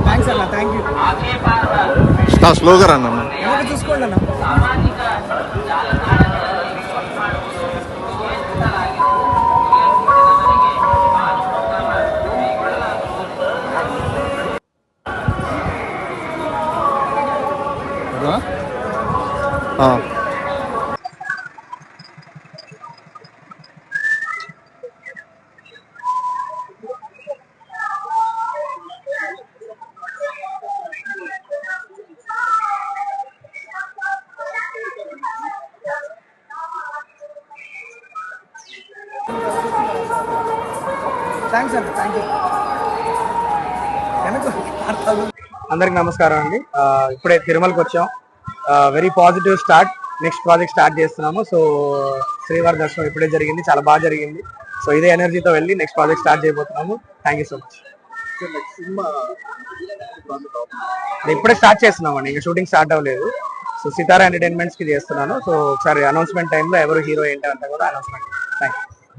Thanks అన్న, thank you. స్లోగా అన్న చూసుకోండి అన్న. థ్యాంక్స్ అండి, థ్యాంక్ యూ. అందరికి నమస్కారం అండి. ఇప్పుడే తిరుమలకి వచ్చాం. Very positive start. Next project start చేస్తున్నాము. సో శ్రీవారి దర్శనం ఇప్పుడే జరిగింది, చాలా బాగా జరిగింది. సో ఇదే ఎనర్జీతో వెళ్ళి నెక్స్ట్ ప్రాజెక్ట్ స్టార్ట్ చేయబోతున్నాము. Thank you so much. ఇప్పుడే స్టార్ట్ చేస్తున్నామండి, ఇంకా షూటింగ్ స్టార్ట్ అవ్వలేదు. సో సితారా ఎంటర్టైన్మెంట్స్ కి చేస్తున్నాను. సో ఒకసారి అనౌన్స్మెంట్ టైంలో ఎవరు హీరో ఏంటి అంతా కూడా అనౌన్స్మెంట్. Thank you.